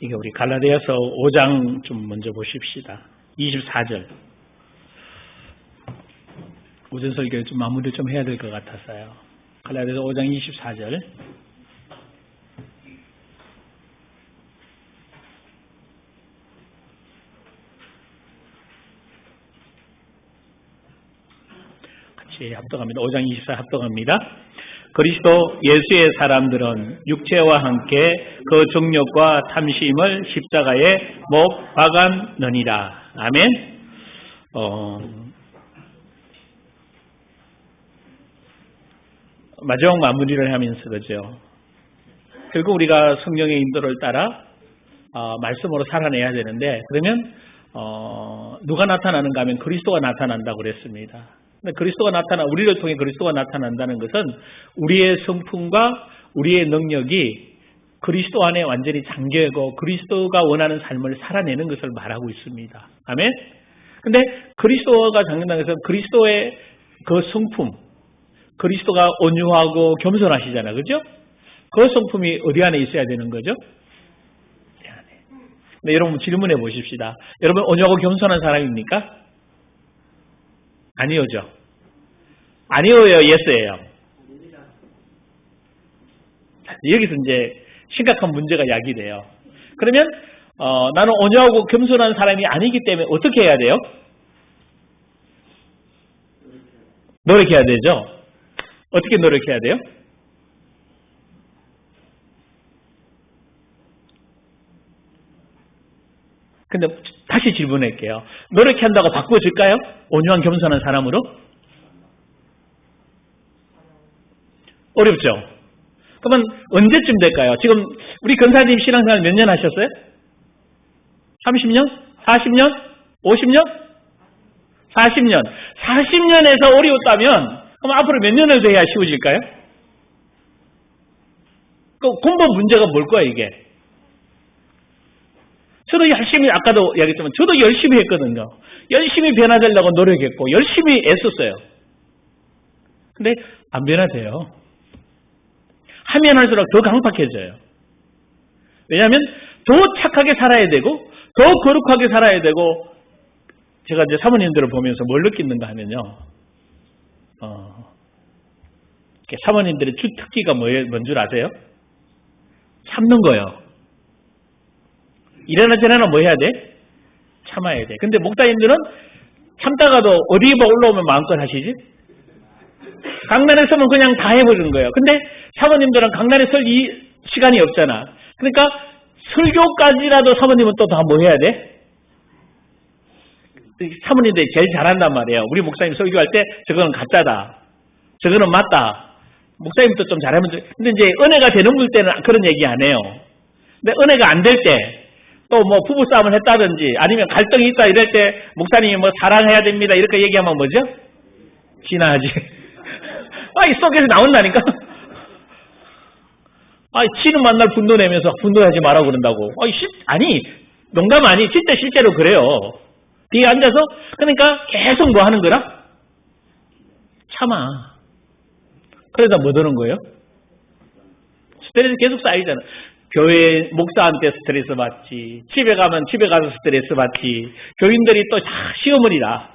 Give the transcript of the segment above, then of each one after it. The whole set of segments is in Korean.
이게 우리 갈라디아서 5장 좀 먼저 보십시다. 24절. 오전 설교 좀 마무리 좀 해야 될 것 같아서요. 갈라디아서 5장 24절. 같이 합독합니다. 5장 24 합독합니다. 그리스도 예수의 사람들은 육체와 함께 그 정욕과 탐심을 십자가에 못 박았느니라. 아멘. 마지막 마무리를 하면서 그죠. 결국 우리가 성령의 인도를 따라 말씀으로 살아내야 되는데, 그러면 누가 나타나는가 하면 그리스도가 나타난다고 그랬습니다. 그리스도가 우리를 통해 그리스도가 나타난다는 것은 우리의 성품과 우리의 능력이 그리스도 안에 완전히 잠겨있고 그리스도가 원하는 삶을 살아내는 것을 말하고 있습니다. 아멘? 근데 그리스도가 잠긴다는 것은 그리스도의 그 성품, 그리스도가 온유하고 겸손하시잖아요. 그죠? 그 성품이 어디 안에 있어야 되는 거죠? 내 안에. 근데 여러분 질문해 보십시다. 여러분 온유하고 겸손한 사람입니까? 아니오죠. 아니오예요, 예스예요. 여기서 이제 심각한 문제가 야기돼요. 그러면 나는 온유하고 겸손한 사람이 아니기 때문에 어떻게 해야 돼요? 노력해야 되죠. 어떻게 노력해야 돼요? 근데 다시 질문할게요. 노력한다고 바꿔줄까요? 온유한 겸손한 사람으로? 어렵죠? 그러면 언제쯤 될까요? 지금 우리 권사님 신앙생활 몇 년 하셨어요? 30년? 40년? 50년? 40년. 40년에서 어려웠다면 그럼 앞으로 몇 년을 더 해야 쉬워질까요? 그 근본 문제가 뭘 거야 이게? 저도 열심히, 아까도 이야기했지만 저도 열심히 했거든요. 열심히 변화되려고 노력했고 열심히 애썼어요. 근데 안 변화돼요. 하면 할수록 더 강팍해져요. 왜냐하면 더 착하게 살아야 되고 더 거룩하게 살아야 되고, 제가 이제 사모님들을 보면서 뭘 느끼는가 하면요. 사모님들의 주 특기가 뭔 줄 아세요? 참는 거예요. 이래나 저래나 뭐 해야 돼? 참아야 돼. 근데 목사님들은 참다가도 어디 올라오면 마음껏 하시지? 강단에 서면 그냥 다 해버리는 거예요. 근데 사모님들은 강단에 설 시간이 없잖아. 그러니까 설교까지라도 사모님은 또 다 뭐 해야 돼? 사모님들이 제일 잘한단 말이에요. 우리 목사님 설교할 때 저거는 가짜다, 저거는 맞다. 목사님도 좀 잘하면 근데 이제 은혜가 되는 분 때는 그런 얘기 안 해요. 근데 은혜가 안 될 때, 또 뭐 부부싸움을 했다든지 아니면 갈등이 있다 이럴 때 목사님이 뭐 사랑해야 됩니다 이렇게 얘기하면 뭐죠? 진화하지. 이 속에서 나온다니까. 치는 만날 분노 내면서 분노하지 마라 그런다고. 아니 농담 아니, 진짜 실제로 그래요. 뒤에 앉아서 그러니까 계속 뭐 하는 거라? 참아. 그러다 뭐 되는 거예요? 스트레스 계속 쌓이잖아. 교회 목사한테 스트레스 받지, 집에 가면 집에 가서 스트레스 받지, 교인들이 또 다 시어머니라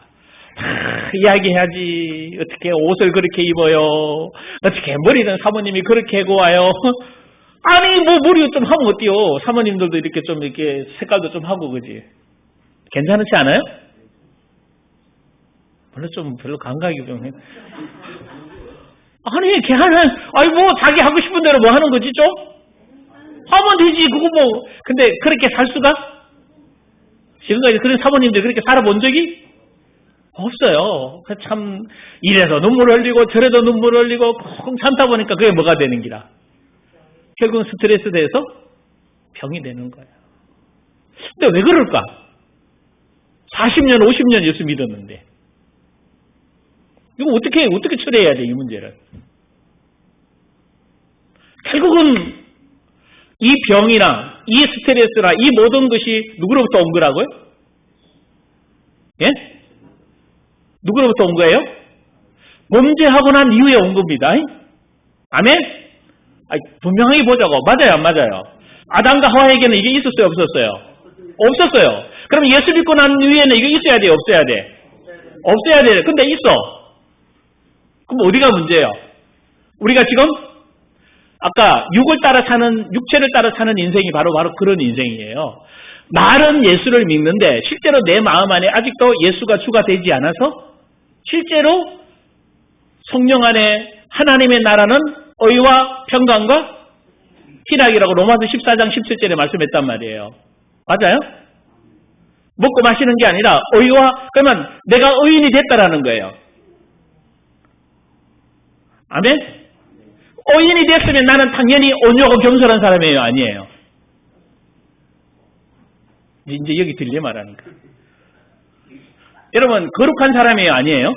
이야기해야지. 어떻게 옷을 그렇게 입어요? 어떻게 머리는 사모님이 그렇게 하고 와요? 아니 뭐 머리 좀 하면 어때요? 사모님들도 이렇게 좀 이렇게 색깔도 좀 하고 그지? 괜찮지 않아요? 별로 감각이 좀 해. 아니 걔는 뭐 자기 하고 싶은 대로 뭐 하는 거지 좀? 하면 되지 그거 뭐. 근데 그렇게 살 수가? 지금까지 그런 사모님들 그렇게 살아본 적이 없어요. 참 이래서 눈물 흘리고 저래도 눈물 흘리고 콩 참다 보니까 그게 뭐가 되는 기라? 결국은 스트레스 돼서 병이 되는 거예요. 근데 왜 그럴까? 40년 50년 예수 믿었는데 이거 어떻게 처리해야 돼 이 문제를? 결국은 이 병이나 이 스트레스나 이 모든 것이 누구로부터 온 거라고요? 예? 누구로부터 온 거예요? 범죄하고 난 이후에 온 겁니다. 아멘? 분명하게 보자고. 맞아요 안 맞아요? 아담과 하와에게는 이게 있었어요, 없었어요? 없었어요. 그럼 예수 믿고 난 후에는 이거 있어야 돼, 없어야 돼? 없어야 돼. 근데 있어. 그럼 어디가 문제예요? 우리가 지금 아까 육체를 따라 사는 인생이 바로 그런 인생이에요. 말은 예수를 믿는데 실제로 내 마음 안에 아직도 예수가 주가 되지 않아서 실제로 성령 안에 하나님의 나라는 의와 평강과 희락이라고 로마서 14장 17절에 말씀했단 말이에요. 맞아요? 먹고 마시는 게 아니라 그러면 내가 의인이 됐다라는 거예요. 아멘? 의인이 됐으면 나는 당연히 온유하고 겸손한 사람이에요, 아니에요? 이제 여기 딜레마라는 거. 여러분, 거룩한 사람이에요, 아니에요?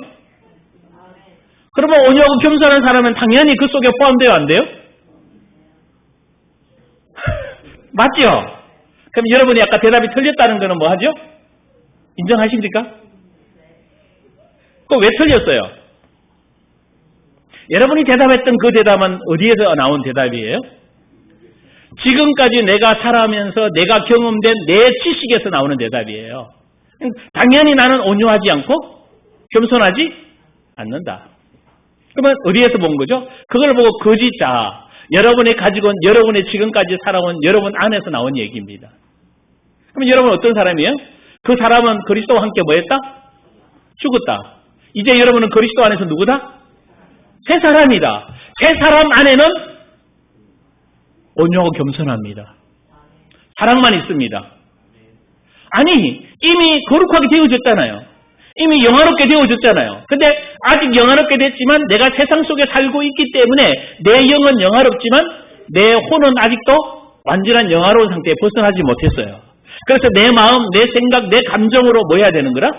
그러면 온유하고 겸손한 사람은 당연히 그 속에 포함돼요, 안 돼요? 맞죠? 그럼 여러분이 아까 대답이 틀렸다는 거는 뭐 하죠? 인정하십니까? 그거 왜 틀렸어요? 여러분이 대답했던 그 대답은 어디에서 나온 대답이에요? 지금까지 내가 살아가면서 내가 경험된 내 지식에서 나오는 대답이에요. 당연히 나는 온유하지 않고 겸손하지 않는다. 그러면 어디에서 본 거죠? 그걸 보고 거짓자, 여러분이 가지고 온 여러분의 지금까지 살아온 여러분 안에서 나온 얘기입니다. 그러면 여러분 어떤 사람이에요? 그 사람은 그리스도와 함께 뭐 했다? 죽었다. 이제 여러분은 그리스도 안에서 누구다? 새 사람이다. 새 사람 안에는 온유하고 겸손합니다. 사랑만 있습니다. 아니, 이미 거룩하게 되어졌잖아요. 이미 영화롭게 되어졌잖아요. 근데 아직 영화롭게 됐지만 내가 세상 속에 살고 있기 때문에 내 영은 영화롭지만 내 혼은 아직도 완전한 영화로운 상태에 벗어나지 못했어요. 그래서 내 마음, 내 생각, 내 감정으로 뭐 해야 되는 거라?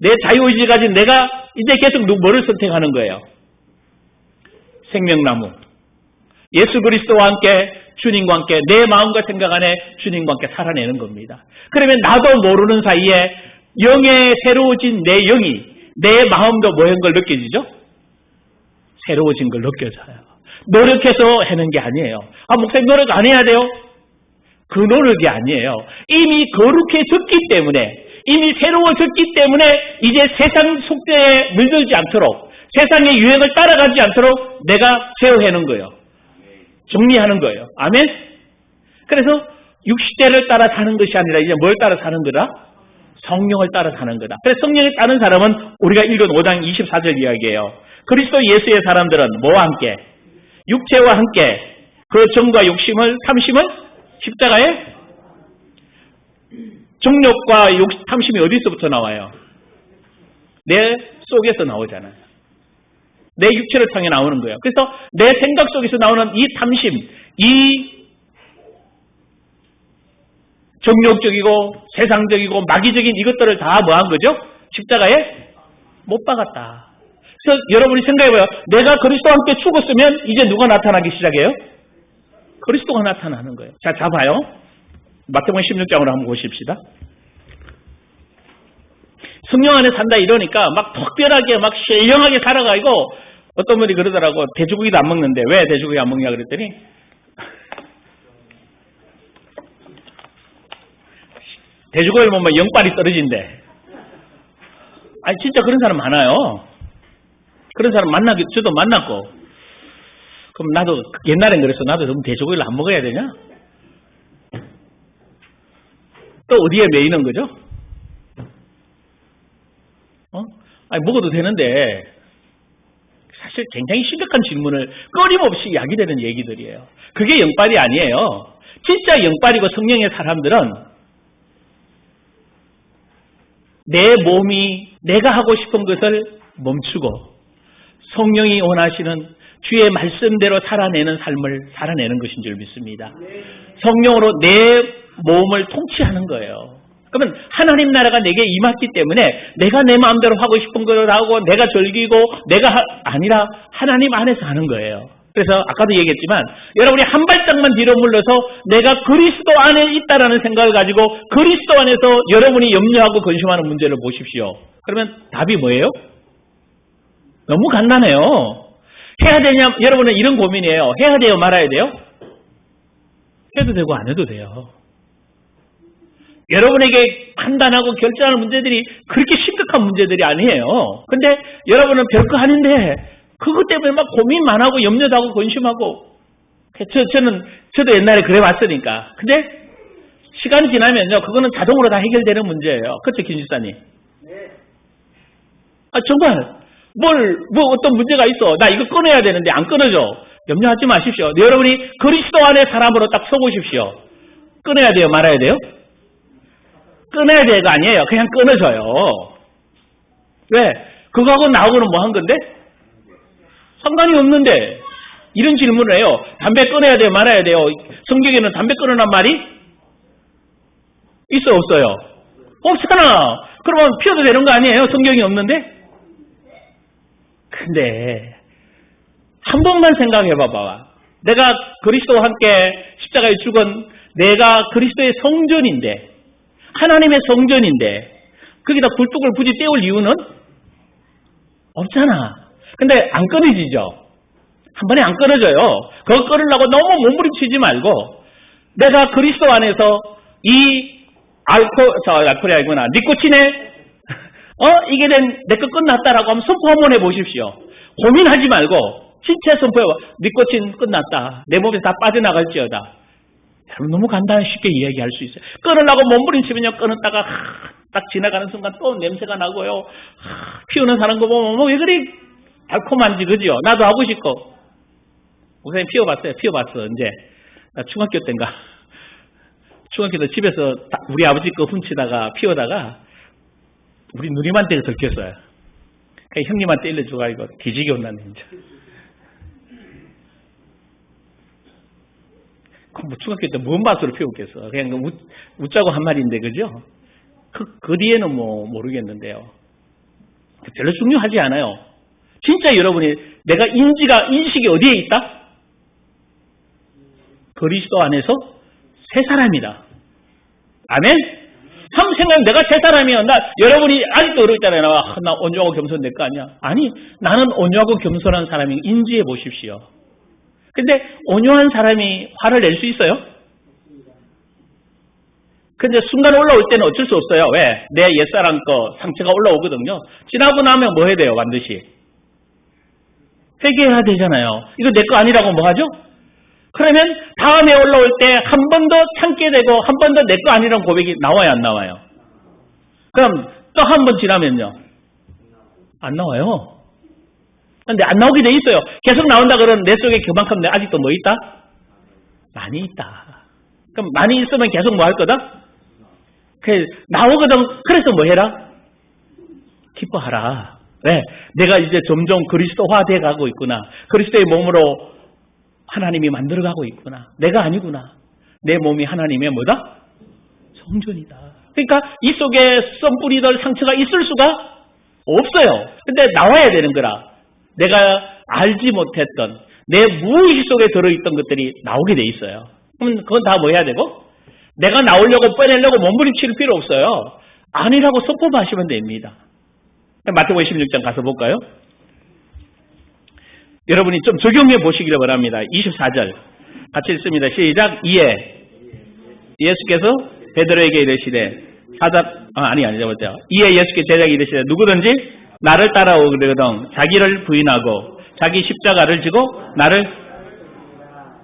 내 자유의지 가진 내가 이제 계속 뭐를 선택하는 거예요? 생명나무. 예수 그리스도와 함께 주님과 함께 내 마음과 생각 안에 주님과 함께 살아내는 겁니다. 그러면 나도 모르는 사이에 영에 새로워진 내 영이 내 마음도 뭐한 걸 느껴지죠? 새로워진 걸 느껴져요. 노력해서 하는 게 아니에요. 목사님 노력 안 해야 돼요? 그 노력이 아니에요. 이미 거룩해졌기 때문에, 이미 새로워졌기 때문에 이제 세상 속대에 물들지 않도록, 세상의 유행을 따라가지 않도록 내가 제어하는 거예요. 정리하는 거예요. 아멘? 그래서 60대를 따라 사는 것이 아니라 이제 뭘 따라 사는 거다? 성령을 따라 사는 거다. 그래서 성령에 따른 사람은 우리가 읽은 5장 24절 이야기예요. 그리스도 예수의 사람들은 뭐와 함께? 육체와 함께 그 정과 욕심을, 탐심을 십자가에 정욕과 탐심이 어디서부터 나와요? 내 속에서 나오잖아요. 내 육체를 통해 나오는 거예요. 그래서 내 생각 속에서 나오는 이 탐심, 이 정욕적이고 세상적이고 마귀적인 이것들을 다 뭐 한 거죠? 십자가에 못 박았다. 그래서 여러분이 생각해봐요. 내가 그리스도와 함께 죽었으면 이제 누가 나타나기 시작해요? 그리스도가 나타나는 거예요. 자, 봐요. 마태복음 16장으로 한번 보십시다. 성령 안에 산다 이러니까 막 특별하게 막 신령하게 살아가지고 어떤 분이 그러더라고. 돼지고기도 안 먹는데 왜 돼지고기 안 먹냐 그랬더니 돼지고기를 먹으면 영빨이 떨어진대. 아니 진짜 그런 사람 많아요. 그런 사람 저도 만났고. 그럼 나도 옛날엔 그랬어. 나도 너무 돼지고기를 안 먹어야 되냐? 또 어디에 매이는 거죠? 아니 먹어도 되는데 사실 굉장히 심각한 질문을 끊임없이 야기되는 얘기들이에요. 그게 영빨이 아니에요. 진짜 영빨이고 성령의 사람들은 내 몸이 내가 하고 싶은 것을 멈추고 성령이 원하시는 주의 말씀대로 살아내는 삶을 살아내는 것인 줄 믿습니다. 성령으로 내 몸을 통치하는 거예요. 그러면 하나님 나라가 내게 임했기 때문에 내가 내 마음대로 하고 싶은 걸 하고 내가 즐기고 내가 아니라 하나님 안에서 하는 거예요. 그래서 아까도 얘기했지만 여러분이 한 발짝만 뒤로 물러서 내가 그리스도 안에 있다라는 생각을 가지고 그리스도 안에서 여러분이 염려하고 근심하는 문제를 보십시오. 그러면 답이 뭐예요? 너무 간단해요. 해야 되냐? 여러분은 이런 고민이에요. 해야 돼요? 말아야 돼요? 해도 되고 안 해도 돼요. 여러분에게 판단하고 결정할 문제들이 그렇게 심각한 문제들이 아니에요. 근데 여러분은 별거 아닌데 그것 때문에 막 고민만 하고 염려도 하고 근심하고. 저도 옛날에 그래 왔으니까. 근데 시간이 지나면요, 그거는 자동으로 다 해결되는 문제예요. 그렇죠, 김 집사님? 정말 어떤 문제가 있어. 나 이거 끊어야 되는데 안 끊어져. 염려하지 마십시오. 여러분이 그리스도 안의 사람으로 딱 서보십시오. 끊어야 돼요, 말아야 돼요? 끊어야 돼가 아니에요. 그냥 끊어져요. 왜? 그거하고 나하고는 뭐 한 건데? 상관이 없는데. 이런 질문을 해요. 담배 끊어야 돼요, 말아야 돼요? 성경에는 담배 끊으란 말이 있어, 없어요? 없잖아. 그러면 피워도 되는 거 아니에요? 성경이 없는데? 근데 한 번만 생각해 봐봐. 내가 그리스도와 함께 십자가에 죽은 내가 그리스도의 성전인데, 하나님의 성전인데 거기다 굴뚝을 굳이 떼올 이유는 없잖아. 근데 안 끊어지죠. 한 번에 안 끊어져요. 그거 끊으려고 너무 몸부림치지 말고 내가 그리스도 안에서 이 알코올이 아니구나. 니코틴에 이게 내 거 끝났다라고 하면 선포 한번 해보십시오. 고민하지 말고 진짜 선포해봐. 니코틴 끝났다. 내 몸에서 다 빠져나갈지어다. 여러분 너무 간단히 쉽게 이야기할 수 있어요. 끊으려고 몸부림치면요. 끊었다가 딱 지나가는 순간 또 냄새가 나고요. 피우는 사람 거 보면 왜 그리 달콤한지 그죠? 나도 하고 싶고. 목사님 피워봤어요. 피워봤어. 언제? 나 중학교 때인가. 중학교 때 집에서 우리 아버지 거 훔치다가 피우다가 우리 누님한테 들켰어요. 형님한테 일러줘가지고 기지개 온다네 진짜. 뭐 중학교 때 뭔 맛으로 피웠겠어. 그냥 웃자고 한 말인데 그죠? 그 뒤에는 뭐 모르겠는데요. 별로 중요하지 않아요. 진짜 여러분이 내가 인식이 어디에 있다? 그리스도 안에서 새 사람이다. 아멘? 한번 생각하면 내가 새 사람이야. 여러분이 아직도 그러잖아요. 나 온유하고 겸손 내 거 아니야. 아니, 나는 온유하고 겸손한 사람이 인지해 보십시오. 근데 온유한 사람이 화를 낼 수 있어요? 근데 순간 올라올 때는 어쩔 수 없어요. 왜? 내 옛사람 거 상처가 올라오거든요. 지나고 나면 뭐 해야 돼요? 반드시 회개해야 되잖아요. 이거 내 거 아니라고 뭐 하죠? 그러면 다음에 올라올 때 한 번 더 참게 되고 한 번 더 내 거 아니라는 고백이 나와요, 안 나와요? 그럼 또 한 번 지나면요? 안 나와요. 근데 안 나오게 돼 있어요. 계속 나온다 그러면 내 속에 그만큼 아직도 뭐 있다? 많이 있다. 그럼 많이 있으면 계속 뭐 할 거다? 나오거든. 그래서 뭐 해라? 기뻐하라. 왜? 내가 이제 점점 그리스도화 돼 가고 있구나. 그리스도의 몸으로 하나님이 만들어가고 있구나. 내가 아니구나. 내 몸이 하나님의 뭐다? 성전이다. 그러니까 이 속에 썸뿌리들 상처가 있을 수가 없어요. 근데 나와야 되는 거라. 내가 알지 못했던 내 무의식 속에 들어있던 것들이 나오게 돼 있어요. 그럼 그건 다 뭐 해야 되고? 내가 나오려고 빼내려고 몸부림칠 필요 없어요. 아니라고 선포하시면 됩니다. 마태복음 16장 가서 볼까요? 여러분이 좀 적용해 보시기를 바랍니다. 24절 같이 읽습니다. 시작. 이에 예수께서 베드로에게 이르시되 이에 예수께 제자에게 이르시되 누구든지 나를 따라오거든 자기를 부인하고 자기 십자가를 지고 나를.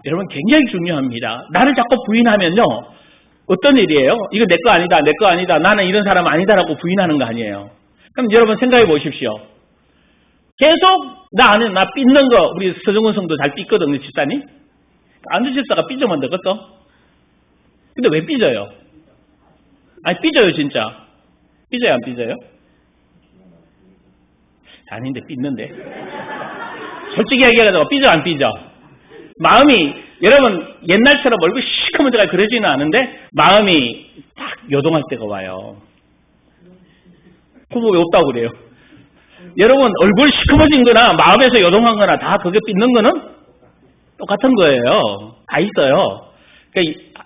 여러분 굉장히 중요합니다. 나를 자꾸 부인하면요 어떤 일이에요? 이거 내 거 아니다, 내 거 아니다, 나는 이런 사람 아니다라고 부인하는 거 아니에요. 그럼 여러분 생각해 보십시오. 계속 나 삐는 거. 우리 서정훈 성도 잘 삐거든요, 집사님. 안주 집사가 삐져만 되겠어? 근데 왜 삐져요? 아니 삐져요 진짜. 삐져요 안 삐져요? 아닌데 삐는데. 솔직히 얘기하자고 삐져 안 삐져? 마음이 여러분 옛날처럼 얼굴 시커먼 데가 그러지는 않은데 마음이 딱 요동할 때가 와요. 그거 왜 없다고 그래요? 여러분 얼굴 시커머진 거나 마음에서 요동한 거나 다 그게 삐는 거는 똑같은 거예요. 다 있어요. 그러니까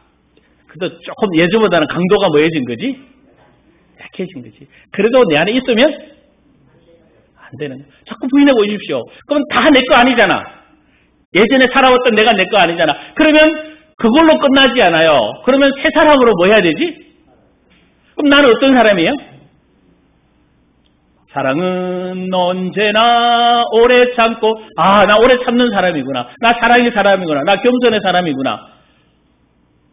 그래도 조금 예전보다는 강도가 뭐해진 거지? 약해진 거지. 그래도 내 안에 있으면 안 되는 거예요. 자꾸 부인해 보십시오. 그럼 다 내 거 아니잖아. 예전에 살아왔던 내가 내 거 아니잖아. 그러면 그걸로 끝나지 않아요. 그러면 새 사람으로 뭐 해야 되지? 그럼 나는 어떤 사람이에요? 사랑은 언제나 오래 참고, 나 오래 참는 사람이구나. 나 사랑의 사람이구나. 나 겸손의 사람이구나.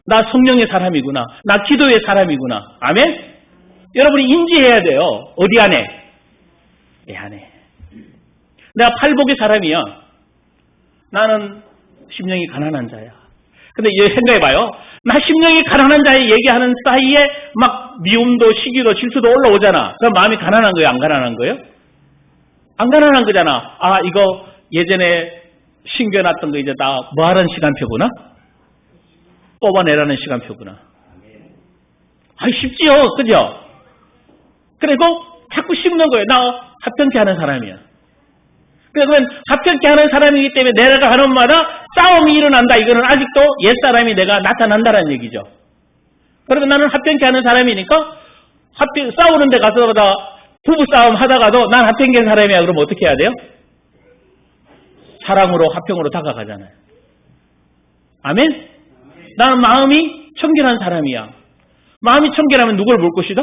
나 성령의 사람이구나. 나 기도의 사람이구나. 아멘? 여러분이 인지해야 돼요. 어디 안에? 내 안에. 내가 팔복의 사람이야. 나는 심령이 가난한 자야. 근데 생각해봐요. 나 심령이 가난한 자에 얘기하는 사이에 막 미움도 시기도 질투도 올라오잖아. 그럼 마음이 가난한 거예요? 안 가난한 거예요? 안 가난한 거잖아. 이거 예전에 신겨놨던 거 이제 다 뭐하는 시간표구나? 뽑아내라는 시간표구나. 쉽지요. 그죠? 그리고 자꾸 씹는 거예요. 나 합평케 하는 사람이야. 그러면 합평케 하는 사람이기 때문에 내가 하는 마다 싸움이 일어난다. 이거는 아직도 옛사람이 내가 나타난다는 얘기죠. 그러면 나는 합평케 하는 사람이니까 싸우는 데 가서 부부싸움 하다가도 난 합평케 하는 사람이야. 그러면 어떻게 해야 돼요? 사랑으로 합평으로 다가가잖아요. 아멘? 나는 마음이 청결한 사람이야. 마음이 청결하면 누굴 볼 것이다?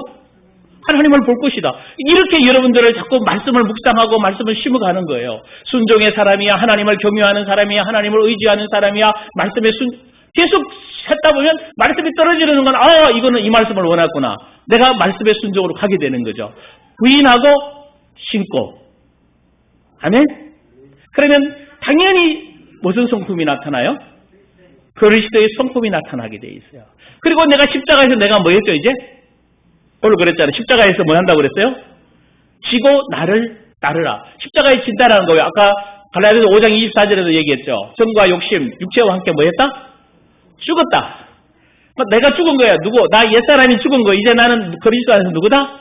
하나님을 볼 것이다. 이렇게 여러분들을 자꾸 말씀을 묵상하고 말씀을 심어가는 거예요. 순종의 사람이야. 하나님을 경유하는 사람이야. 하나님을 의지하는 사람이야. 말씀에 계속 찾다 보면 말씀이 떨어지는 건 이거는 이 말씀을 원했구나. 내가 말씀의 순종으로 가게 되는 거죠. 부인하고 신고. 아멘? 그러면 당연히 무슨 성품이 나타나요? 그리스도의 성품이 나타나게 돼 있어요. 그리고 내가 십자가에서 내가 뭐 했죠 이제? 오늘 그랬잖아요. 십자가에서 뭐 한다고 그랬어요? 지고 나를 따르라. 십자가에 진다라는 거예요. 아까 갈라디아서 5장 24절에도 얘기했죠. 정과 욕심, 육체와 함께 뭐 했다? 죽었다. 내가 죽은 거야. 누구? 나 옛사람이 죽은 거. 이제 나는 그리스도 안에서 누구다?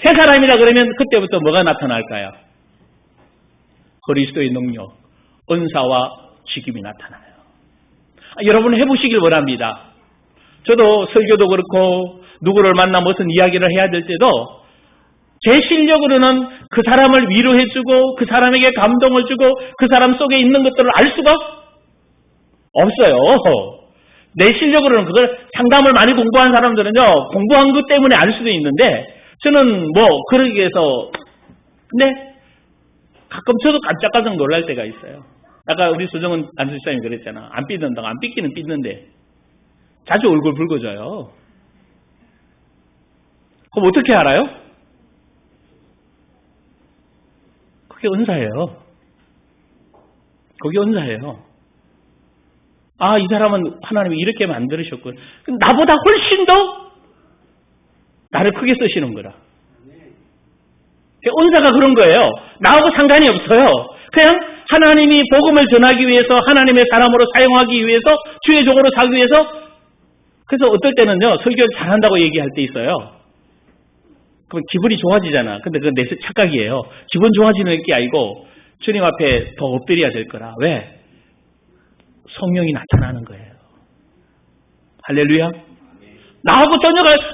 새 사람이다. 그러면 그때부터 뭐가 나타날까요? 그리스도의 능력, 은사와 직임이 나타나요. 여러분 해보시길 원합니다. 저도 설교도 그렇고 누구를 만나 무슨 이야기를 해야 될 때도 제 실력으로는 그 사람을 위로해주고 그 사람에게 감동을 주고 그 사람 속에 있는 것들을 알 수가 없어요. 내 실력으로는 그걸 상담을 많이 공부한 사람들은요 공부한 것 때문에 알 수도 있는데 저는 뭐 그러기 위해서 근데 가끔 저도 깜짝깜짝 놀랄 때가 있어요. 아까 우리 수정은 안수집사님이 그랬잖아. 안 삐든다고. 안 삐기는 삐는데 자주 얼굴 붉어져요. 그럼 어떻게 알아요? 그게 은사예요. 그게 은사예요. 이 사람은 하나님이 이렇게 만들으셨군. 나보다 훨씬 더 나를 크게 쓰시는 거라. 은사가 그런 거예요. 나하고 상관이 없어요. 그냥 하나님이 복음을 전하기 위해서 하나님의 사람으로 사용하기 위해서 주의 종으로 살기 위해서 그래서 어떨 때는요 설교를 잘한다고 얘기할 때 있어요. 그럼 기분이 좋아지잖아. 근데 그건 내 착각이에요. 기분 좋아지는 게 아니고 주님 앞에 더 엎드려야 될 거라. 왜? 성령이 나타나는 거예요. 할렐루야. 나하고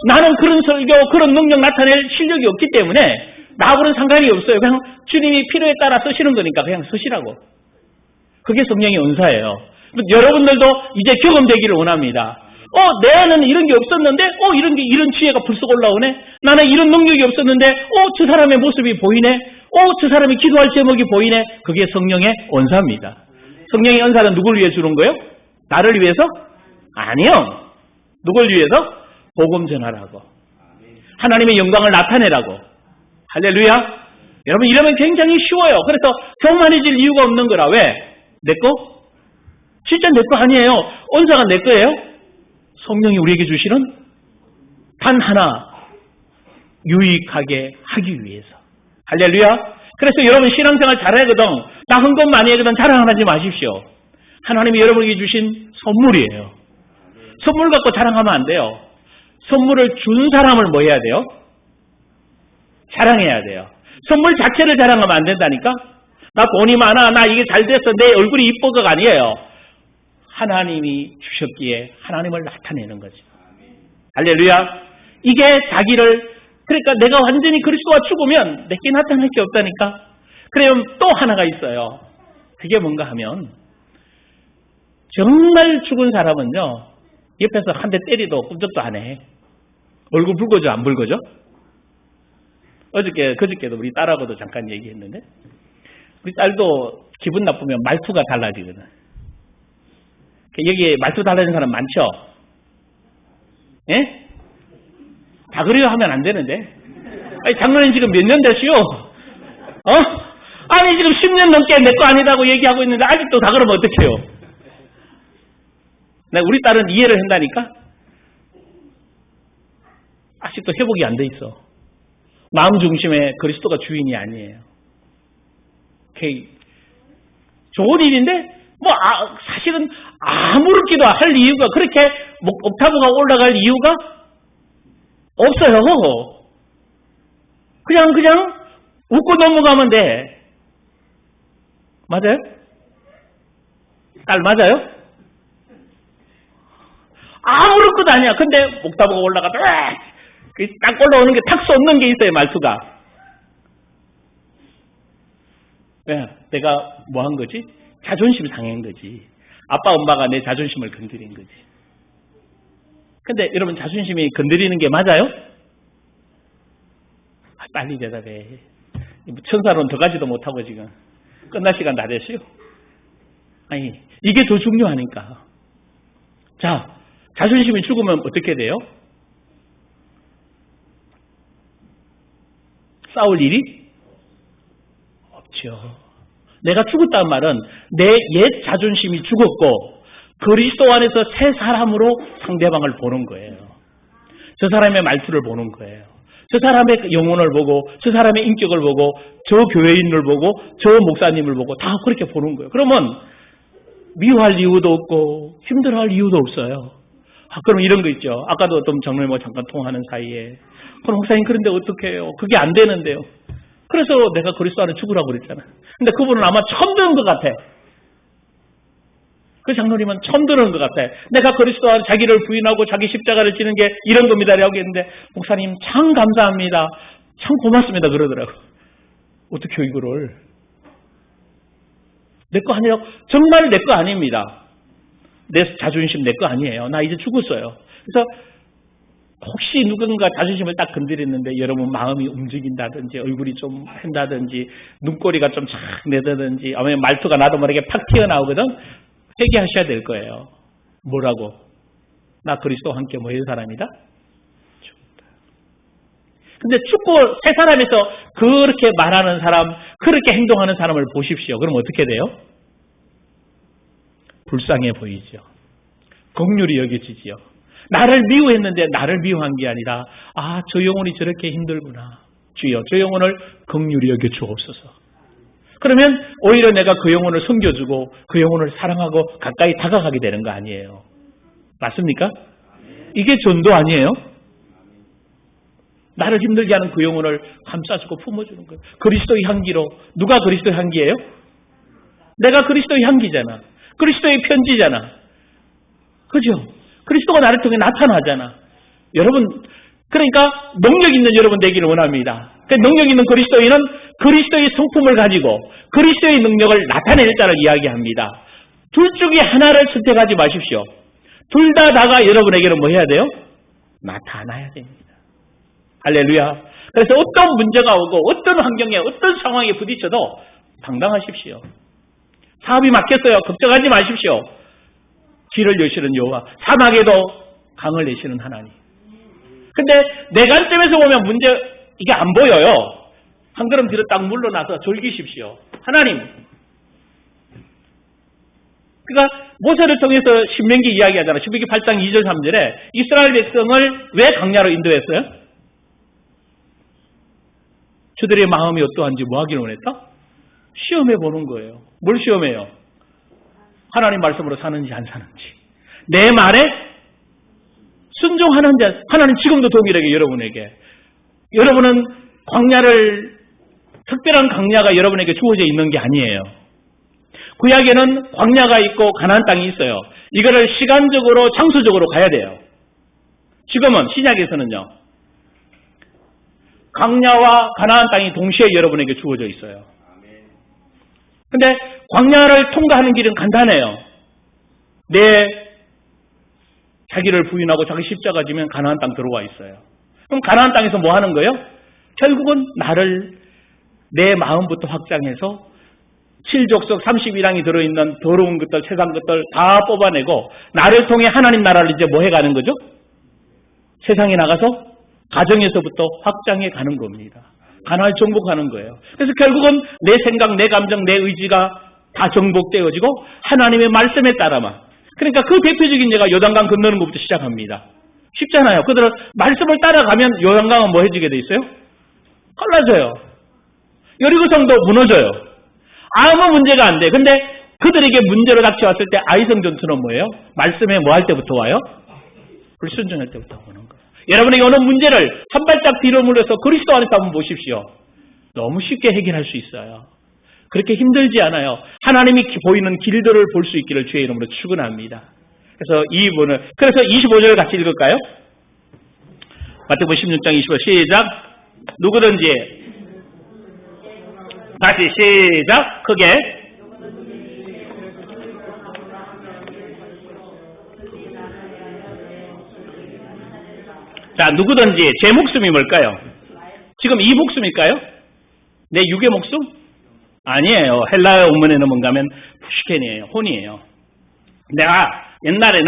나는 그런 설교 그런 능력 나타낼 실력이 없기 때문에 나하고는 상관이 없어요. 그냥 주님이 필요에 따라 쓰시는 거니까 그냥 쓰시라고. 그게 성령의 은사예요. 여러분들도 이제 경험되기를 원합니다. 내 안에는 이런 게 없었는데, 이런 지혜가 불쑥 올라오네? 나는 이런 능력이 없었는데, 저 사람의 모습이 보이네? 저 사람이 기도할 제목이 보이네? 그게 성령의 은사입니다. 성령의 은사는 누굴 위해 주는 거예요? 나를 위해서? 아니요. 누굴 위해서? 복음 전하라고. 하나님의 영광을 나타내라고. 할렐루야. 여러분 이러면 굉장히 쉬워요. 그래서 교만해질 이유가 없는 거라. 왜? 내 거? 진짜 내 거 아니에요. 은사가 내 거예요. 성령이 우리에게 주시는 단 하나 유익하게 하기 위해서. 할렐루야. 그래서 여러분 신앙생활 잘하거든. 나 헌금 많이 하거든 자랑하지 마십시오. 하나님이 여러분에게 주신 선물이에요. 선물 갖고 자랑하면 안 돼요. 선물을 준 사람을 뭐 해야 돼요? 자랑해야 돼요. 선물 자체를 자랑하면 안 된다니까? 나 돈이 많아. 나 이게 잘 됐어. 내 얼굴이 이뻐가 아니에요. 하나님이 주셨기에 하나님을 나타내는 거죠. 할렐루야. 이게 자기를 그러니까 내가 완전히 그리스도와 죽으면 내게 나타날 게 없다니까. 그러면 또 하나가 있어요. 그게 뭔가 하면 정말 죽은 사람은요, 옆에서 한 대 때리도 꿈쩍도 안 해. 얼굴 붉어져, 안 붉어져? 그저께도 우리 딸하고도 잠깐 얘기했는데, 우리 딸도 기분 나쁘면 말투가 달라지거든. 여기에 말투 달라진 사람 많죠? 예? 다 그래요 하면 안 되는데. 아니, 장로님 지금 몇 년 되시오? 아니, 지금 10년 넘게 내 거 아니다고 얘기하고 있는데, 아직도 다 그러면 어떡해요? 우리 딸은 이해를 한다니까? 아직도 회복이 안 돼 있어. 마음 중심에 그리스도가 주인이 아니에요. 좋은 일인데, 사실은 아무렇게도 할 이유가, 그렇게 옥타브가 올라갈 이유가 없어요. 그냥 웃고 넘어가면 돼. 맞아요? 딸 맞아요? 아무렇게도 아니야. 근데 옥타브가 올라가다 딱 올라오는 게 탁 쏟는 게 있어요. 말투가. 왜? 내가 뭐 한 거지? 자존심 상한 거지. 아빠 엄마가 내 자존심을 건드린 거지. 근데 여러분, 자존심이 건드리는 게 맞아요? 빨리 대답해. 천사론 더 가지도 못하고 지금 끝날 시간 다 됐어요. 아니, 이게 더 중요하니까. 자, 자존심이 죽으면 어떻게 돼요? 싸울 일이 없죠. 내가 죽었다는 말은 내 옛 자존심이 죽었고 그리스도 안에서 새 사람으로 상대방을 보는 거예요. 저 사람의 말투를 보는 거예요. 저 사람의 영혼을 보고, 저 사람의 인격을 보고, 저 교회인을 보고, 저 목사님을 보고 다 그렇게 보는 거예요. 그러면 미워할 이유도 없고 힘들어할 이유도 없어요. 그럼 이런 거 있죠. 아까도 어떤 장로님하고 잠깐 통화하는 사이에, 그럼 목사님 그런데 어떻게 해요? 그게 안 되는데요. 그래서 내가 그리스도 안에 죽으라고 그랬잖아. 근데 그분은 아마 처음 들은 것 같아. 그 장로님은 처음 들은 것 같아. 내가 그리스도 안에 자기를 부인하고 자기 십자가를 지는 게 이런 겁니다 라고 했는데, 목사님 참 감사합니다, 참 고맙습니다 그러더라고. 어떻게 해요 이거를? 내 거 아니라고? 정말 내 거 아닙니다. 내 자존심 내 거 아니에요. 나 이제 죽었어요. 그래서 혹시 누군가 자존심을 딱 건드렸는데 여러분 마음이 움직인다든지 얼굴이 좀 한다든지 눈꼬리가 좀 착 내다든지 아니면 말투가 나도 모르게 팍 튀어나오거든. 회개하셔야 될 거예요. 뭐라고? 나 그리스도와 함께 모인 사람이다? 근데 죽고 새 사람에서 그렇게 말하는 사람, 그렇게 행동하는 사람을 보십시오. 그럼 어떻게 돼요? 불쌍해 보이죠. 긍휼히 여겨지지요. 나를 미워했는데 나를 미워한 게 아니라, 저 영혼이 저렇게 힘들구나. 주여, 저 영혼을 긍휼히 여겨 주옵소서. 그러면 오히려 내가 그 영혼을 섬겨주고 그 영혼을 사랑하고 가까이 다가가게 되는 거 아니에요. 맞습니까? 이게 전도 아니에요? 나를 힘들게 하는 그 영혼을 감싸주고 품어주는 거예요. 그리스도의 향기로. 누가 그리스도의 향기예요? 내가 그리스도의 향기잖아. 그리스도의 편지잖아. 그죠? 그리스도가 나를 통해 나타나잖아. 여러분, 그러니까 능력 있는 여러분 되기를 원합니다. 능력 있는 그리스도인은 그리스도의 성품을 가지고 그리스도의 능력을 나타낼 자를 이야기합니다. 둘 중에 하나를 선택하지 마십시오. 둘 다가 여러분에게는 뭐 해야 돼요? 나타나야 됩니다. 할렐루야. 그래서 어떤 문제가 오고 어떤 환경에 어떤 상황에 부딪혀도 당당하십시오. 사업이 막혔어요. 걱정하지 마십시오. 길을 여시는 여호와, 사막에도 강을 내시는 하나님. 근데 내 관점에서 보면 문제, 이게 안 보여요. 한 걸음 뒤로 딱 물러나서 즐기십시오. 하나님. 그러니까 모세를 통해서 신명기 이야기하잖아. 신명기 8장 2절 3절에 이스라엘 백성을 왜 광야로 인도했어요? 저들의 마음이 어떠한지 뭐 하기를 원했다? 시험해 보는 거예요. 뭘 시험해요? 하나님 말씀으로 사는지 안 사는지. 내 말에 순종하는지. 하나님 지금도 동일하게 여러분에게. 여러분은 광야를, 특별한 광야가 여러분에게 주어져 있는 게 아니에요. 구약에는 광야가 있고 가나안 땅이 있어요. 이거를 시간적으로 장소적으로 가야 돼요. 지금은 신약에서는요, 광야와 가나안 땅이 동시에 여러분에게 주어져 있어요. 근데 광야를 통과하는 길은 간단해요. 자기를 부인하고 자기 십자가 지면 가나안 땅 들어와 있어요. 그럼 가나안 땅에서 뭐 하는 거예요? 결국은 나를 내 마음부터 확장해서 7족속 31항이 들어있는 더러운 것들, 세상 것들 다 뽑아내고 나를 통해 하나님 나라를 이제 뭐 해가는 거죠? 세상에 나가서 가정에서부터 확장해 가는 겁니다. 가나안을 정복하는 거예요. 그래서 결국은 내 생각, 내 감정, 내 의지가 다 정복되어지고 하나님의 말씀에 따라만. 그러니까 그 대표적인 예가 요단강 건너는 것부터 시작합니다. 쉽잖아요. 그들은 말씀을 따라가면 요단강은 뭐 해지게 돼 있어요? 갈라져요. 여리고성도 무너져요. 아무 문제가 안 돼. 근데 그들에게 문제로 닥쳐왔을 때 아이성 전투는 뭐예요? 말씀에 뭐 할 때부터 와요? 불순종할 때부터 오는 거예요. 여러분에게 오는 문제를 한 발짝 뒤로 물러서 그리스도 안에서 한번 보십시오. 너무 쉽게 해결할 수 있어요. 그렇게 힘들지 않아요. 하나님이 보이는 길들을 볼 수 있기를 주의 이름으로 축원합니다. 그래서 25절을 같이 읽을까요? 마태복음 16장 25절 시작. 누구든지 다시 시작. 크게. 자, 누구든지 제 목숨이 뭘까요? 지금 이 목숨일까요? 내 육의 목숨? 아니에요. 헬라어 원문에는 뭔가 하면 푸시켄이에요. 혼이에요. 내가 옛날에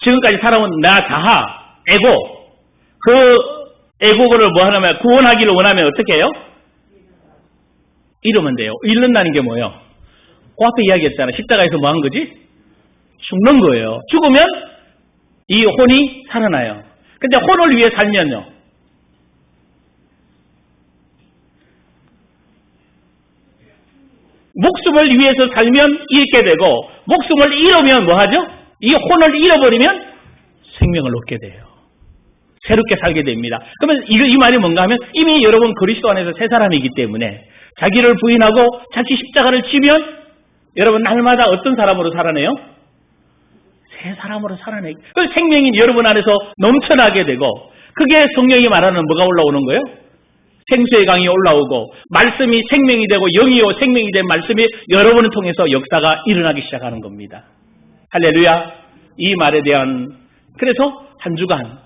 지금까지 살아온 나 자하, 에고, 그 에고를 뭐 하냐면 구원하기를 원하면 어떻게 해요? 이러면 돼요. 잃는다는 게 뭐예요? 그 앞에 이야기했잖아. 십자가에서 뭐 한 거지? 죽는 거예요. 죽으면 이 혼이 살아나요. 근데 혼을 위해 살면요. 목숨을 위해서 살면 잃게 되고 목숨을 잃으면 뭐 하죠? 이 혼을 잃어버리면 생명을 얻게 돼요. 새롭게 살게 됩니다. 그러면 이 말이 뭔가 하면 이미 여러분 그리스도 안에서 새 사람이기 때문에 자기를 부인하고 자기 십자가를 지면 여러분 날마다 어떤 사람으로 살아내요? 새 사람으로 살아내기. 그 생명이 여러분 안에서 넘쳐나게 되고 그게 성령이 말하는 뭐가 올라오는 거예요? 생수의 강이 올라오고 말씀이 생명이 되고 영이요 생명이 된 말씀이 여러분을 통해서 역사가 일어나기 시작하는 겁니다. 할렐루야. 이 말에 대한 그래서 한 주간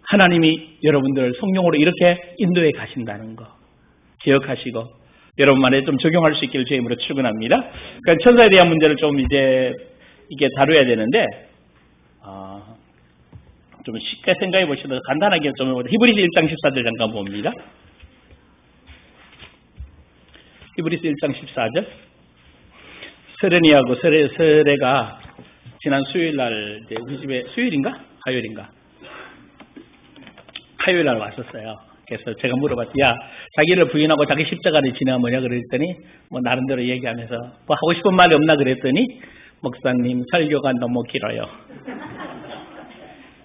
하나님이 여러분들을 성령으로 이렇게 인도해 가신다는 거 기억하시고 여러분만에 좀 적용할 수 있기를 주의 이름으로 축원합니다. 그러니까 천사에 대한 문제를 좀 이제 이게 다뤄야 되는데 좀 쉽게 생각해 보시면 간단하게 좀 히브리서 1장 14절 잠깐 봅니다. 히브리서 1장 14절. 서른이하고 설애가 지난 수요일날 우리 집에 수요일인가? 화요일인가? 화요일날 왔었어요. 그래서 제가 물어봤어요. 야, 자기를 부인하고 자기 십자가를 지내가 뭐냐 그랬더니 뭐 나름대로 얘기하면서 뭐 하고 싶은 말이 없나 그랬더니 목사님 설교가 너무 길어요.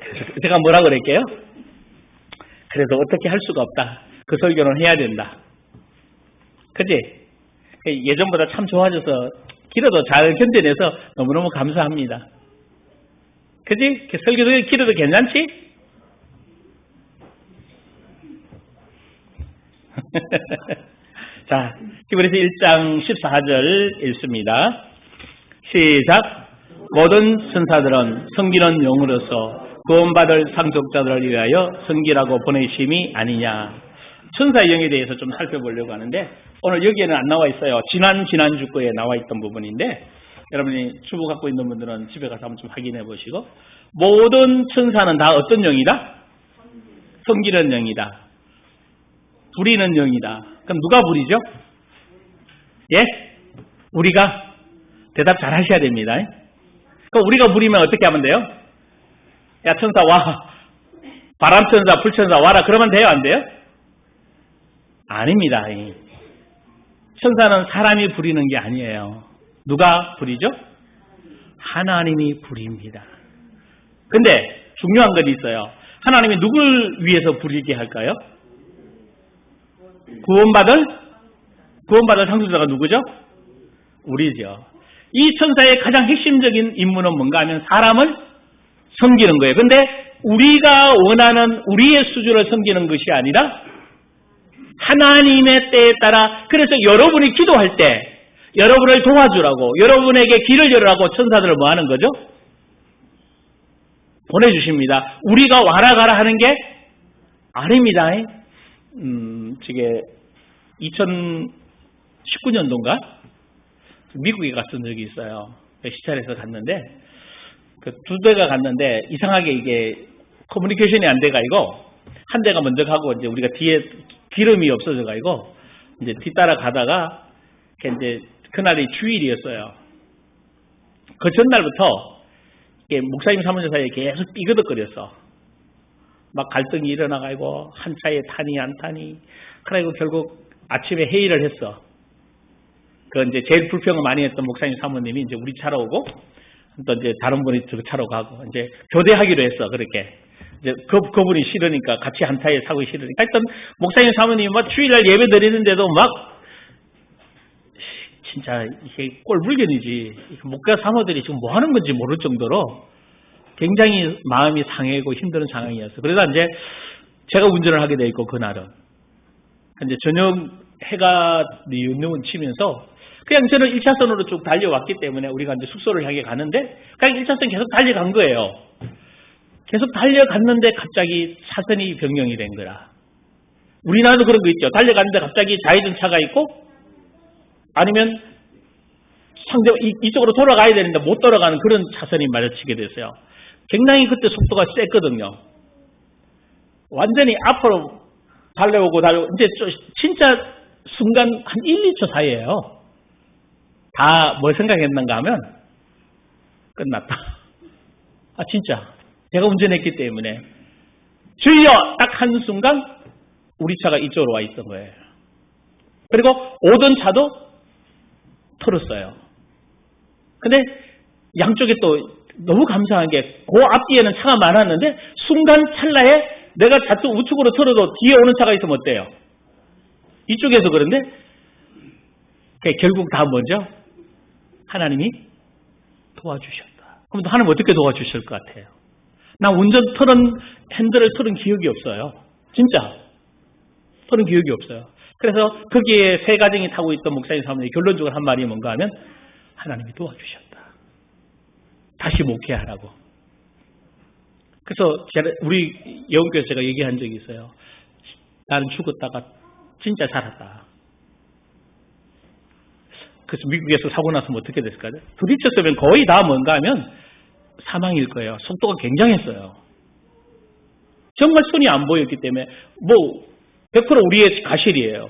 그래서 제가 뭐라 그랬게요? 그래도 어떻게 할 수가 없다. 그 설교는 해야 된다. 그지? 예전보다 참 좋아져서 길어도 잘 견뎌내서 너무너무 감사합니다. 그지? 설교도 길어도 괜찮지? 자, 히브리서 1장 14절 읽습니다. 시작. 모든 천사들은 섬기는 영으로서 구원받을 상속자들을 위하여 섬기라고 보내심이 아니냐. 천사의 영에 대해서 좀 살펴보려고 하는데 오늘 여기에는 안 나와 있어요. 지난주 거에 나와 있던 부분인데 여러분이 주보 갖고 있는 분들은 집에 가서 한번 좀 확인해 보시고 모든 천사는 다 어떤 영이다? 섬기는 영이다. 부리는 영이다. 그럼 누가 부리죠? 예? 우리가 대답 잘 하셔야 됩니다. 그럼 우리가 부리면 어떻게 하면 돼요? 야, 천사 와. 바람천사, 불천사 와라. 그러면 돼요? 안 돼요? 아닙니다. 천사는 사람이 부리는 게 아니에요. 누가 부리죠? 하나님이 부립니다. 근데 중요한 것이 있어요. 하나님이 누굴 위해서 부리게 할까요? 구원받을 상속자가 누구죠? 우리죠. 이 천사의 가장 핵심적인 임무는 뭔가 하면 사람을 섬기는 거예요. 근데 우리가 원하는 우리의 수준을 섬기는 것이 아니라 하나님의 때에 따라 그래서 여러분이 기도할 때 여러분을 도와주라고, 여러분에게 길을 열으라고 천사들을 뭐 하는 거죠? 보내주십니다. 우리가 와라 가라 하는 게 아닙니다. 저게 2019년도인가? 미국에 갔던 적이 있어요. 시찰에서 갔는데, 그 두 대가 갔는데, 이상하게 이게 커뮤니케이션이 안 돼가지고, 한 대가 먼저 가고, 이제 우리가 뒤에 기름이 없어져가지고, 이제 뒤따라 가다가, 이제 그날이 주일이었어요. 그 전날부터, 이게 목사님 사모님 사이에 계속 삐그덕거렸어. 막 갈등이 일어나가지고, 한 차에 타니 안 타니, 그래가지고 결국 아침에 회의를 했어. 그 이제 제일 불평을 많이 했던 목사님 사모님이 이제 우리 차로 오고, 또 이제 다른 분이 저 차로 가고, 이제 교대하기로 했어, 그렇게. 이제 그분이 싫으니까, 같이 한 차에 사고 싫으니까. 하여튼, 목사님 사모님이 막 주일날 예배 드리는데도 막, 진짜 이게 꼴불견이지. 목사 사모들이 지금 뭐 하는 건지 모를 정도로 굉장히 마음이 상해고 힘든 상황이었어. 그래서 이제 제가 운전을 하게 돼 있고, 그날은. 이제 저녁 해가 눈을 치면서 그냥 저는 1차선으로 쭉 달려왔기 때문에 우리가 이제 숙소를 향해 가는데 그냥 1차선 계속 달려간 거예요. 계속 달려갔는데 갑자기 차선이 변경이 된 거라. 우리나라도 그런 거 있죠. 달려갔는데 갑자기 좌회전 차가 있고 아니면 상대 이쪽으로 돌아가야 되는데 못 돌아가는 그런 차선이 마주치게 됐어요. 굉장히 그때 속도가 셌거든요. 완전히 앞으로 달려오고 이제 진짜 순간 한 1, 2초 사이에요. 다 뭘 생각했는가 하면 끝났다. 아 진짜 제가 운전했기 때문에 주여 딱 한순간 우리 차가 이쪽으로 와 있던 거예요. 그리고 오던 차도 털었어요. 근데 양쪽에 또 너무 감사한 게 그 앞뒤에는 차가 많았는데 순간 찰나에 내가 좌측 우측으로 털어도 뒤에 오는 차가 있으면 어때요? 이쪽에서 그런데 결국 다 뭐죠? 하나님이 도와주셨다. 그럼 하나님 어떻게 도와주실 것 같아요? 나 운전 핸들을 털은 기억이 없어요. 진짜 털은 기억이 없어요. 그래서 거기에 세 가정이 타고 있던 목사님 사모님이 결론적으로 한 말이 뭔가 하면 하나님이 도와주셨다. 다시 목회하라고. 그래서 우리 영교에서 제가 얘기한 적이 있어요. 나는 죽었다가 진짜 살았다. 그래서 미국에서 사고 났으면 어떻게 됐을까요? 부딪혔으면 거의 다 뭔가 하면 사망일 거예요. 속도가 굉장했어요. 정말 손이 안 보였기 때문에 100% 우리의 가실이에요.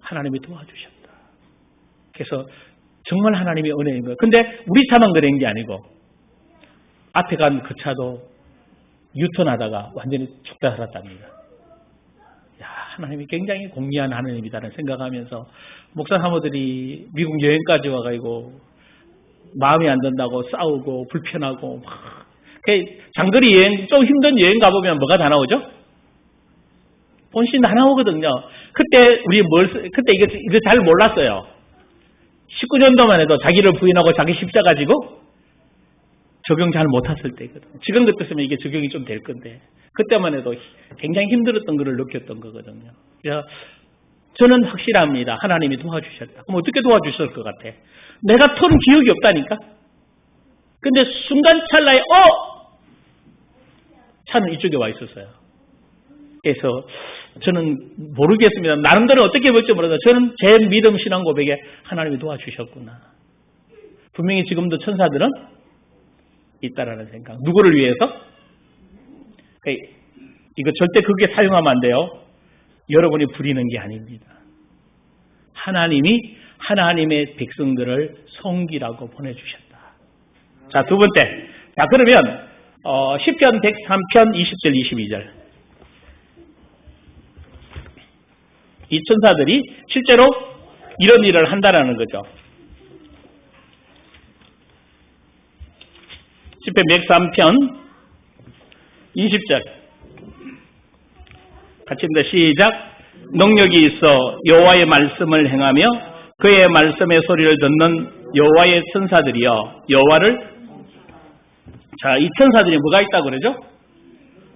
하나님이 도와주셨다. 그래서 정말 하나님의 은혜인 거예요. 근데 우리 차만 그런 게 아니고 앞에 간 그 차도 유턴하다가 완전히 죽다 살았답니다. 야, 하나님이 굉장히 공의한 하나님이다라는 생각하면서 목사 사모들이 미국 여행까지 와가지고 마음이 안 든다고 싸우고 불편하고 막 장거리 여행 좀 힘든 여행 가보면 뭐가 다 나오죠? 본신 다 나오거든요. 그때 그때 이거 잘 몰랐어요. 19년도만 해도 자기를 부인하고 자기 십자가 지고 적용 잘 못했을 때거든요. 지금 같았으면 이게 적용이 좀 될 건데 그때만 해도 굉장히 힘들었던 것을 느꼈던 거거든요. 그래서 저는 확실합니다. 하나님이 도와주셨다. 그럼 어떻게 도와주실 것 같아? 내가 털은 기억이 없다니까? 근데 순간 찰나에 차는 이쪽에 와 있었어요. 그래서 저는 모르겠습니다. 나름대로 어떻게 볼지 모르겠어요. 저는 제 믿음 신앙 고백에 하나님이 도와주셨구나. 분명히 지금도 천사들은 있다라는 생각. 누구를 위해서? 이거 절대 그게 사용하면 안 돼요. 여러분이 부리는 게 아닙니다. 하나님이 하나님의 백성들을 섬기라고 보내주셨다. 자, 두 번째. 자, 그러면 시편 103편 20절 22절. 이 천사들이 실제로 이런 일을 한다라는 거죠. 시편 103편 20절 같이 합니다. 시작. 능력이 있어 여호와의 말씀을 행하며 그의 말씀의 소리를 듣는 여호와의 천사들이여 여호와를. 자, 이 천사들이 뭐가 있다고 그러죠?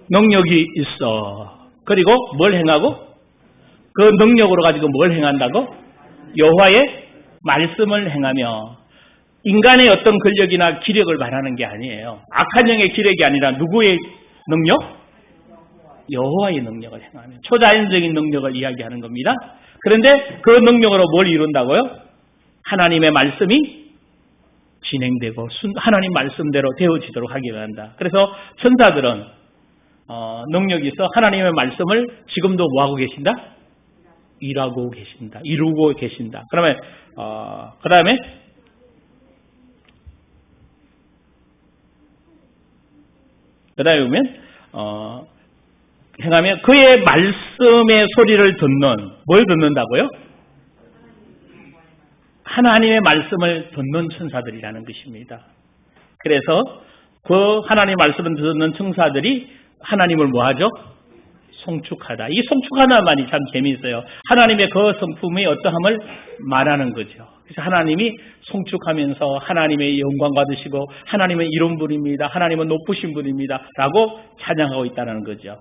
능력이 있어. 그리고 뭘 행하고? 그 능력으로 가지고 뭘 행한다고? 여호와의 말씀을 행하며 인간의 어떤 권력이나 기력을 말하는 게 아니에요. 악한 영의 기력이 아니라 누구의 능력? 여호와의 능력을 행하며 초자연적인 능력을 이야기하는 겁니다. 그런데 그 능력으로 뭘 이룬다고요? 하나님의 말씀이 진행되고 하나님 말씀대로 되어지도록 하기 위한다. 그래서 천사들은 능력이 있어 하나님의 말씀을 지금도 뭐하고 계신다? 일하고 계신다. 이루고 계신다. 그러면 그 다음에 보면 행하며 그의 말씀의 소리를 듣는 뭘 듣는다고요? 하나님의 말씀을 듣는 천사들이라는 것입니다. 그래서 그 하나님의 말씀을 듣는 천사들이 하나님을 뭐하죠? 송축하다. 이 송축하다는 말이 참 재미있어요. 하나님의 그 성품의 어떠함을 말하는 거죠. 그래서 하나님이 송축하면서 하나님의 영광 받으시고 하나님은 이런 분입니다. 하나님은 높으신 분입니다. 라고 찬양하고 있다는 거죠.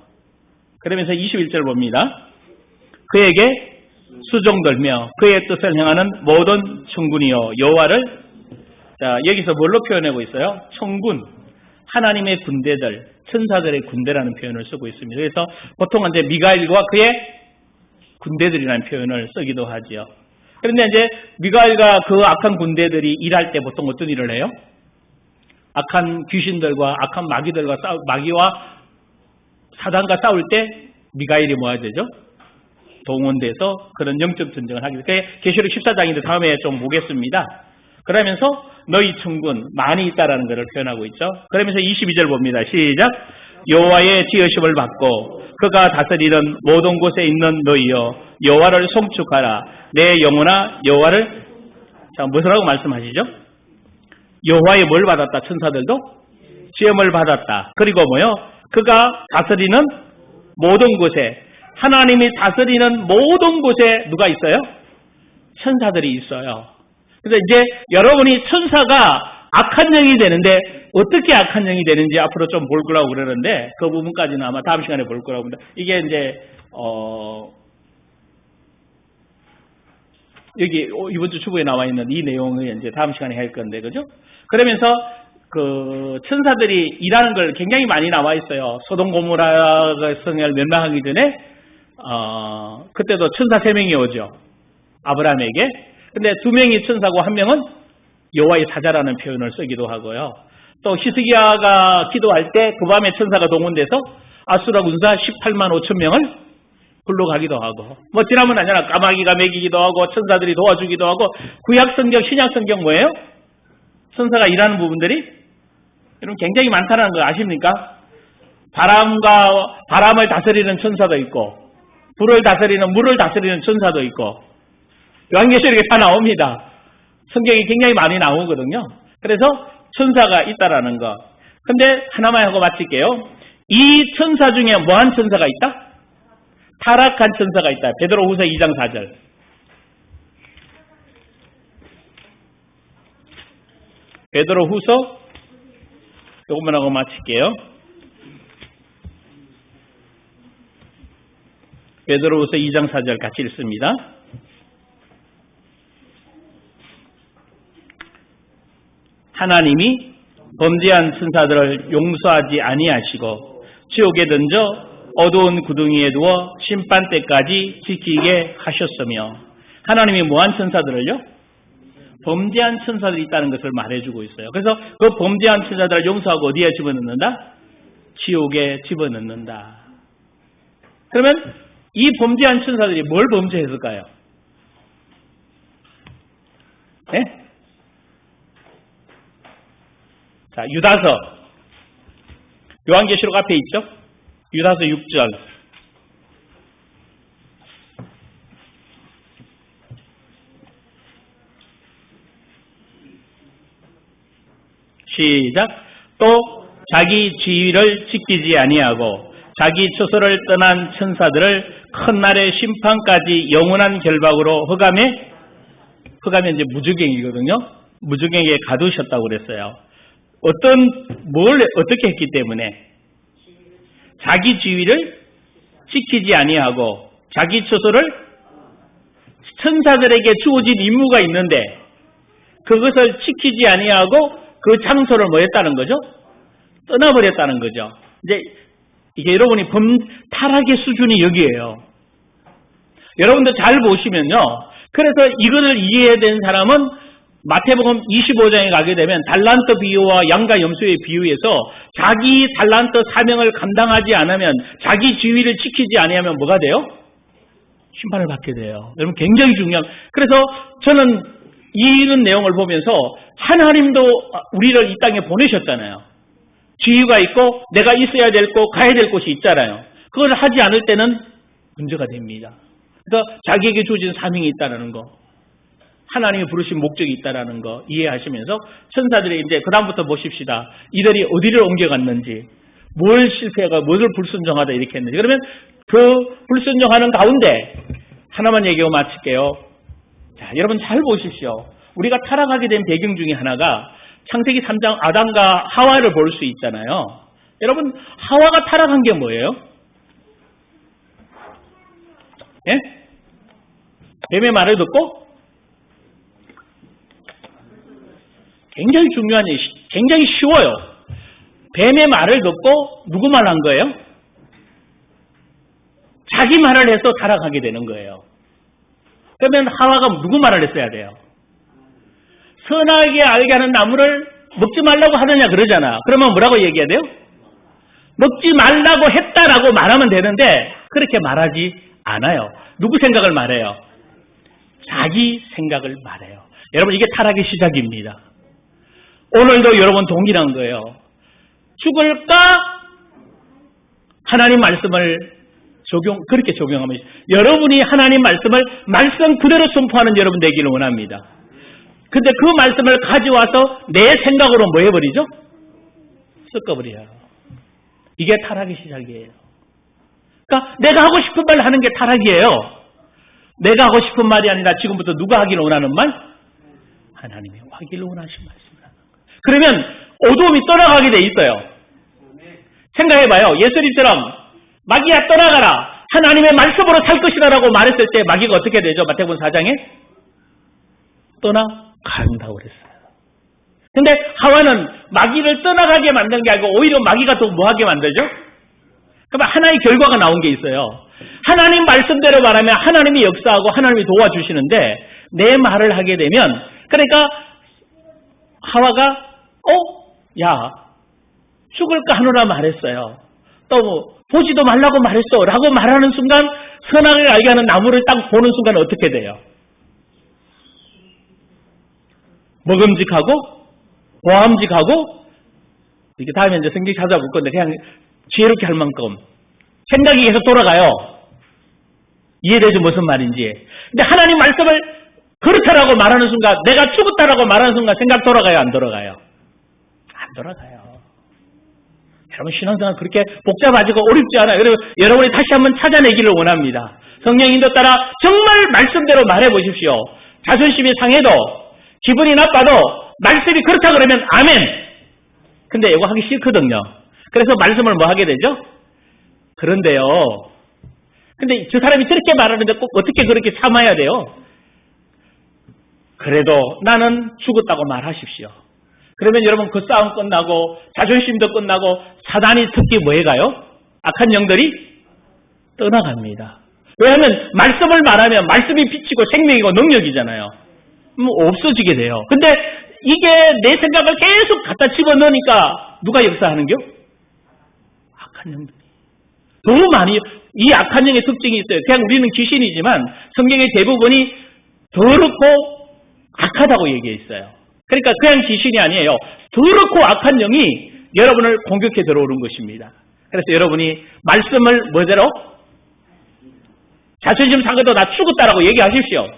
그러면서 21절 봅니다. 그에게 수종들며 그의 뜻을 행하는 모든 천군이요 여호와를 여기서 뭘로 표현하고 있어요? 천군, 하나님의 군대들, 천사들의 군대라는 표현을 쓰고 있습니다. 그래서 보통은 이제 미가엘과 그의 군대들이라는 표현을 쓰기도 하지요. 그런데 이제 미가엘과 그 악한 군대들이 일할 때 보통 어떤 일을 해요? 악한 귀신들과 악한 마귀들과 마귀와 사단과 싸울 때 미가엘이 뭐 해야 되죠? 동원돼서 그런 영적 전쟁을 하기 위해 계시록 14장인데 다음에 좀 보겠습니다. 그러면서 너희 천군 많이 있다라는 것을 표현하고 있죠. 그러면서 22절 봅니다. 시작. 여호와의 지으심을 받고 그가 다스리는 모든 곳에 있는 너희여 여호와를 송축하라. 내 영혼아 여호와를 자 무엇이라고 말씀하시죠? 여호와의 뭘 받았다? 천사들도 시험을 받았다. 그리고 뭐요? 그가 다스리는 모든 곳에 하나님이 다스리는 모든 곳에 누가 있어요? 천사들이 있어요. 그래서 이제 여러분이 천사가 악한 영이 되는데 어떻게 악한 영이 되는지 앞으로 좀 볼 거라고 그러는데 그 부분까지는 아마 다음 시간에 볼 거라고 합니다. 이게 이제 여기 이번 주 주부에 나와 있는 이 내용을 이제 다음 시간에 할 건데 그죠? 그러면서 그 천사들이 일하는 걸 굉장히 많이 나와 있어요. 소돔 고모라 성을 멸망하기 전에 그때도 천사 3명이 오죠. 아브라함에게. 근데 2명이 천사고 1명은 여호와의 사자라는 표현을 쓰기도 하고요. 또 히스기야가 기도할 때 그 밤에 천사가 동원돼서 아수라 군사 18만 5천 명을 불러가기도 하고 뭐 지나면 아니라 까마귀가 먹이기도 하고 천사들이 도와주기도 하고 구약 성경, 신약 성경 뭐예요? 천사가 일하는 부분들이 여러분 굉장히 많다는 거 아십니까? 바람을 다스리는 천사도 있고 불을 다스리는 물을 다스리는 천사도 있고 요한계시록에 다 나옵니다. 성경이 굉장히 많이 나오거든요. 그래서 천사가 있다라는 거. 근데 하나만 하고 마칠게요. 이 천사 중에 뭐한 천사가 있다? 타락한 천사가 있다. 베드로후서 2장 4절. 베드로후서 조금만 하고 마칠게요. 베드로후서 2장 4절 같이 읽습니다. 하나님이 범죄한 천사들을 용서하지 아니하시고 지옥에 던져 어두운 구덩이에 두어 심판 때까지 지키게 하셨으며 하나님이 뭐한 천사들을요? 범죄한 천사들이 있다는 것을 말해주고 있어요. 그래서 그 범죄한 천사들을 용서하고 어디에 집어넣는다? 지옥에 집어넣는다. 그러면 이 범죄한 천사들이 뭘 범죄했을까요? 네? 자, 유다서. 요한계시록 앞에 있죠? 유다서 6절. 시작. 또 자기 지위를 지키지 아니하고 자기 처소를 떠난 천사들을 큰 날의 심판까지 영원한 결박으로 흑암에 이제 무저갱이거든요. 무저갱이에 가두셨다고 그랬어요. 뭘 어떻게 했기 때문에 자기 지위를 지키지 아니하고 자기 처소를 천사들에게 주어진 임무가 있는데 그것을 지키지 아니하고 그 장소를 뭐 했다는 거죠? 떠나버렸다는 거죠. 이제 이게 여러분이 타락의 수준이 여기에요. 여러분들 잘 보시면요. 그래서 이거를 이해해야 되는 사람은 마태복음 25장에 가게 되면 달란트 비유와 양과 염소의 비유에서 자기 달란트 사명을 감당하지 않으면 자기 지위를 지키지 아니하면 뭐가 돼요? 심판을 받게 돼요. 여러분 굉장히 중요한. 그래서 저는 이런 내용을 보면서 하나님도 우리를 이 땅에 보내셨잖아요. 지위가 있고 내가 있어야 될 곳, 가야 될 곳이 있잖아요. 그걸 하지 않을 때는 문제가 됩니다. 그러니까 자기에게 주어진 사명이 있다는 거, 하나님이 부르신 목적이 있다는 거 이해하시면서 천사들이 이제 그다음부터 보십시다. 이들이 어디를 옮겨갔는지, 뭘 실패하고 무엇을 불순종하다 이렇게 했는지. 그러면 그 불순종하는 가운데 하나만 얘기하고 마칠게요. 자, 여러분 잘 보십시오. 우리가 타락하게 된 배경 중에 하나가 창세기 3장 아담과 하와를 볼 수 있잖아요. 여러분 하와가 타락한 게 뭐예요? 예? 뱀의 말을 듣고 굉장히 중요한 얘기, 굉장히 쉬워요. 뱀의 말을 듣고 누구 말 한 거예요? 자기 말을 해서 타락하게 되는 거예요. 그러면 하와가 누구 말을 했어야 돼요? 선하게 알게 하는 나무를 먹지 말라고 하느냐 그러잖아. 그러면 뭐라고 얘기해야 돼요? 먹지 말라고 했다라고 말하면 되는데 그렇게 말하지 않아요. 누구 생각을 말해요? 자기 생각을 말해요. 여러분 이게 타락의 시작입니다. 오늘도 여러분 동일한 거예요. 죽을까? 하나님 말씀을 그렇게 적용하면 여러분이 하나님 말씀을 말씀 그대로 선포하는 여러분 되기를 원합니다. 근데 그 말씀을 가져와서 내 생각으로 뭐 해버리죠? 섞어버려요. 이게 타락의 시작이에요. 그러니까 내가 하고 싶은 말 하는 게 타락이에요. 내가 하고 싶은 말이 아니라 지금부터 누가 하기를 원하는 말? 하나님이 하기를 원하신 말씀을 하는 거예요. 그러면 어두움이 떠나가게 돼 있어요. 생각해봐요. 예수님처럼 마귀야 떠나가라. 하나님의 말씀으로 살 것이다라고 말했을 때 마귀가 어떻게 되죠? 마태복음 4장에 떠나간다고 그랬어요. 근데 하와는 마귀를 떠나가게 만든 게 아니고 오히려 마귀가 더 뭐하게 만들죠? 그러면 하나의 결과가 나온 게 있어요. 하나님 말씀대로 말하면 하나님이 역사하고 하나님이 도와주시는데 내 말을 하게 되면 그러니까 하와가 야 죽을까 하노라 말했어요. 또 뭐 보지도 말라고 말했어 라고 말하는 순간 선악을 알게 하는 나무를 딱 보는 순간 어떻게 돼요? 먹음직하고 보암직하고 이렇게 다음에 이제 성경 찾아볼 건데 그냥 지혜롭게 할 만큼 생각이 계속 돌아가요. 이해되죠? 무슨 말인지. 근데 하나님 말씀을 그렇다라고 말하는 순간 내가 죽었다라고 말하는 순간 생각 돌아가요? 안 돌아가요? 안 돌아가요. 여러분 신앙생활 그렇게 복잡하지고 어렵지 않아요. 그리고 여러분이 다시 한번 찾아내기를 원합니다. 성령 인도 따라 정말 말씀대로 말해 보십시오. 자존심이 상해도 기분이 나빠도 말씀이 그렇다 그러면 아멘. 근데 이거 하기 싫거든요. 그래서 말씀을 뭐 하게 되죠? 그런데요. 근데 저 사람이 저렇게 말하는데 꼭 어떻게 그렇게 참아야 돼요? 그래도 나는 죽었다고 말하십시오. 그러면 여러분 그 싸움 끝나고 자존심도 끝나고 사단이 특히 뭐해 가요? 악한 영들이 떠나갑니다. 왜냐하면 말씀을 말하면 말씀이 빛이고 생명이고 능력이잖아요. 뭐 없어지게 돼요. 근데 이게 내 생각을 계속 갖다 집어넣으니까 누가 역사하는겨? 악한 영들이. 너무 많이 이 악한 영의 특징이 있어요. 그냥 우리는 귀신이지만 성경의 대부분이 더럽고 악하다고 얘기해 있어요. 그러니까 그냥 귀신이 아니에요. 더럽고 악한 영이 여러분을 공격해 들어오는 것입니다. 그래서 여러분이 말씀을 뭐대로? 자존심 상해도 나 죽었다라고 얘기하십시오.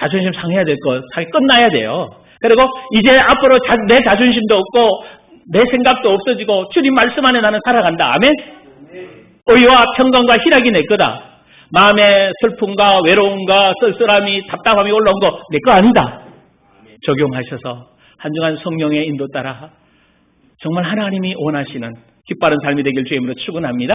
자존심 상해야 될 거 끝나야 돼요. 그리고 이제 앞으로 내 자존심도 없고 내 생각도 없어지고 주님 말씀 안에 나는 살아간다. 아멘? 의와 평강과 희락이 내 거다. 마음의 슬픔과 외로움과 쓸쓸함이 답답함이 올라온 거 내 거 아니다. 적용하셔서 한 주간 성령의 인도 따라 정말 하나님이 원하시는 기뻐하는 삶이 되길 주의 이름으로 축원합니다.